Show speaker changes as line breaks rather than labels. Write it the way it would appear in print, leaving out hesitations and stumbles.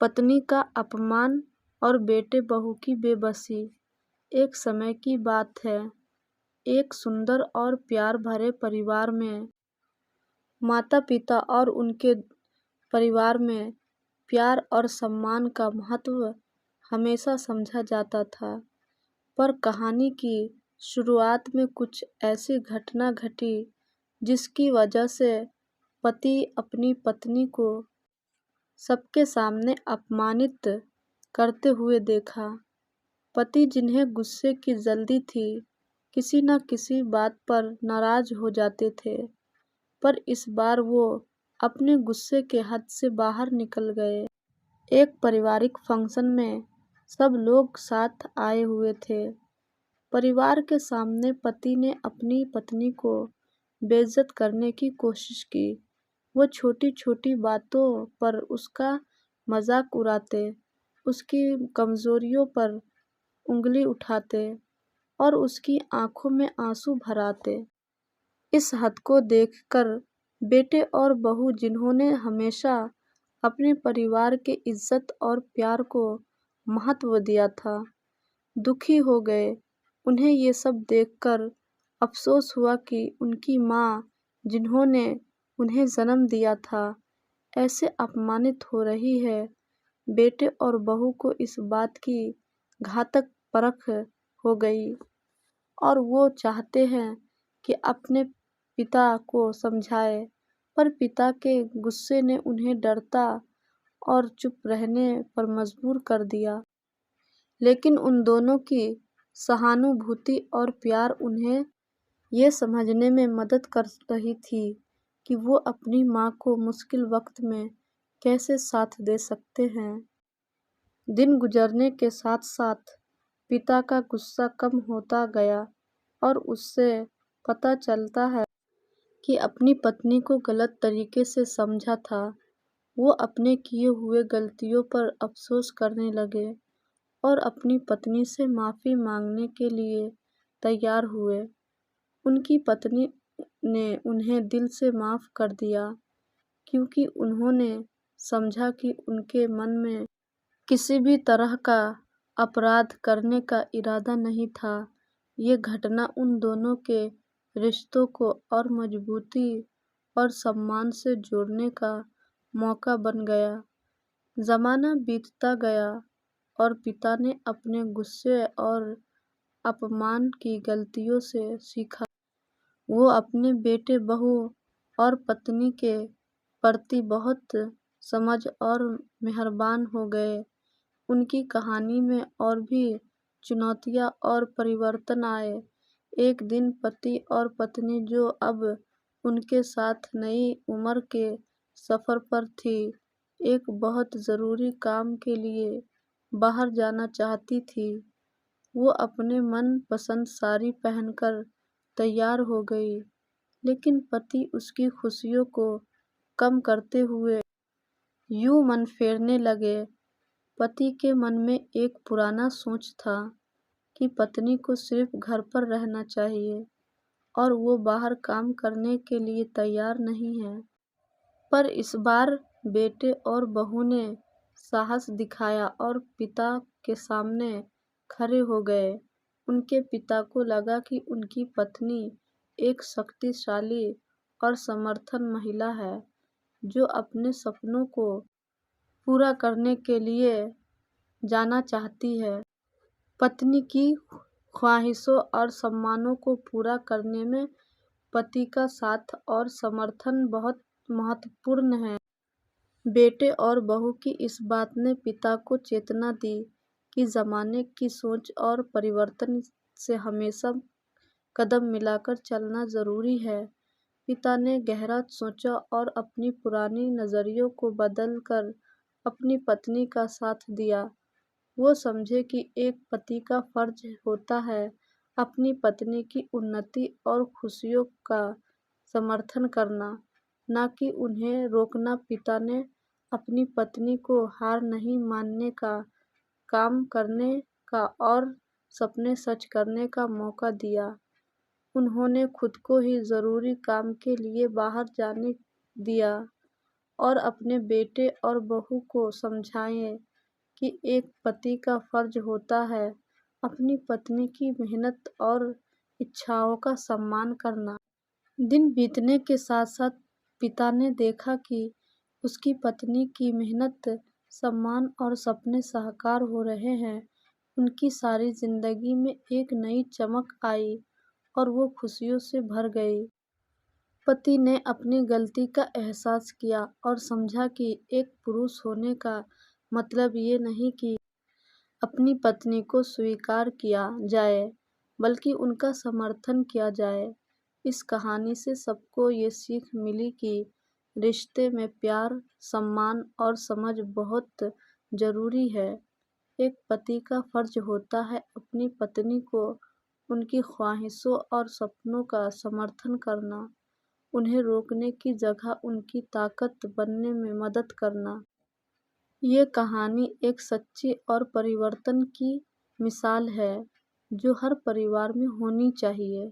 पत्नी का अपमान और बेटे बहू की बेबसी। एक समय की बात है, एक सुंदर और प्यार भरे परिवार में माता पिता और उनके परिवार में प्यार और सम्मान का महत्व हमेशा समझा जाता था। पर कहानी की शुरुआत में कुछ ऐसी घटना घटी जिसकी वजह से पति अपनी पत्नी को सबके सामने अपमानित करते हुए देखा। पति जिन्हें गुस्से की जल्दी थी, किसी न किसी बात पर नाराज हो जाते थे, पर इस बार वो अपने गुस्से के हद से बाहर निकल गए। एक पारिवारिक फंक्शन में सब लोग साथ आए हुए थे। परिवार के सामने पति ने अपनी पत्नी को बेइज्जत करने की कोशिश की। वो छोटी छोटी बातों पर उसका मजाक उड़ाते, उसकी कमजोरियों पर उंगली उठाते और उसकी आंखों में आंसू भराते। इस हद को देखकर बेटे और बहू, जिन्होंने हमेशा अपने परिवार के इज्जत और प्यार को महत्व दिया था, दुखी हो गए। उन्हें ये सब देखकर अफसोस हुआ कि उनकी माँ, जिन्होंने उन्हें जन्म दिया था, ऐसे अपमानित हो रही है। बेटे और बहू को इस बात की घातक परख हो गई और वो चाहते हैं कि अपने पिता को समझाए, पर पिता के गुस्से ने उन्हें डरता और चुप रहने पर मजबूर कर दिया। लेकिन उन दोनों की सहानुभूति और प्यार उन्हें ये समझने में मदद कर रही थी कि वो अपनी माँ को मुश्किल वक्त में कैसे साथ दे सकते हैं। दिन गुजरने के साथ साथ पिता का गुस्सा कम होता गया और उससे पता चलता है कि अपनी पत्नी को गलत तरीके से समझा था। वो अपने किए हुए गलतियों पर अफसोस करने लगे और अपनी पत्नी से माफ़ी मांगने के लिए तैयार हुए। उनकी पत्नी ने उन्हें दिल से माफ़ कर दिया क्योंकि उन्होंने समझा कि उनके मन में किसी भी तरह का अपराध करने का इरादा नहीं था। ये घटना उन दोनों के रिश्तों को और मजबूती और सम्मान से जोड़ने का मौका बन गया। ज़माना बीतता गया और पिता ने अपने गुस्से और अपमान की गलतियों से सीखा। वो अपने बेटे, बहू और पत्नी के प्रति बहुत समझ और मेहरबान हो गए। उनकी कहानी में और भी चुनौतियाँ और परिवर्तन आए। एक दिन पति और पत्नी, जो अब उनके साथ नई उम्र के सफ़र पर थी, एक बहुत ज़रूरी काम के लिए बाहर जाना चाहती थी। वो अपने मन पसंद साड़ी पहनकर तैयार हो गई, लेकिन पति उसकी खुशियों को कम करते हुए यूं मन फेरने लगे। पति के मन में एक पुराना सोच था कि पत्नी को सिर्फ घर पर रहना चाहिए और वो बाहर काम करने के लिए तैयार नहीं है। पर इस बार बेटे और बहू ने साहस दिखाया और पिता के सामने खड़े हो गए। उनके पिता को लगा कि उनकी पत्नी एक शक्तिशाली और समर्थन महिला है, जो अपने सपनों को पूरा करने के लिए जाना चाहती है। पत्नी की ख्वाहिशों और सम्मानों को पूरा करने में पति का साथ और समर्थन बहुत महत्वपूर्ण है। बेटे और बहू की इस बात ने पिता को चेतना दी कि ज़माने की सोच और परिवर्तन से हमेशा कदम मिलाकर चलना ज़रूरी है। पिता ने गहरा सोचा और अपनी पुरानी नज़रियों को बदलकर अपनी पत्नी का साथ दिया। वो समझे कि एक पति का फर्ज होता है अपनी पत्नी की उन्नति और खुशियों का समर्थन करना, न कि उन्हें रोकना। पिता ने अपनी पत्नी को हार नहीं मानने का, काम करने का और सपने सच करने का मौका दिया। उन्होंने खुद को ही ज़रूरी काम के लिए बाहर जाने दिया और अपने बेटे और बहू को समझाएं कि एक पति का फर्ज होता है अपनी पत्नी की मेहनत और इच्छाओं का सम्मान करना। दिन बीतने के साथ साथ पिता ने देखा कि उसकी पत्नी की मेहनत, सम्मान और सपने साकार हो रहे हैं। उनकी सारी जिंदगी में एक नई चमक आई और वो खुशियों से भर गई। पति ने अपनी गलती का एहसास किया और समझा कि एक पुरुष होने का मतलब ये नहीं कि अपनी पत्नी को स्वीकार किया जाए, बल्कि उनका समर्थन किया जाए। इस कहानी से सबको ये सीख मिली कि रिश्ते में प्यार, सम्मान और समझ बहुत जरूरी है। एक पति का फर्ज होता है अपनी पत्नी को उनकी ख्वाहिशों और सपनों का समर्थन करना, उन्हें रोकने की जगह उनकी ताकत बनने में मदद करना। ये कहानी एक सच्ची और परिवर्तन की मिसाल है जो हर परिवार में होनी चाहिए।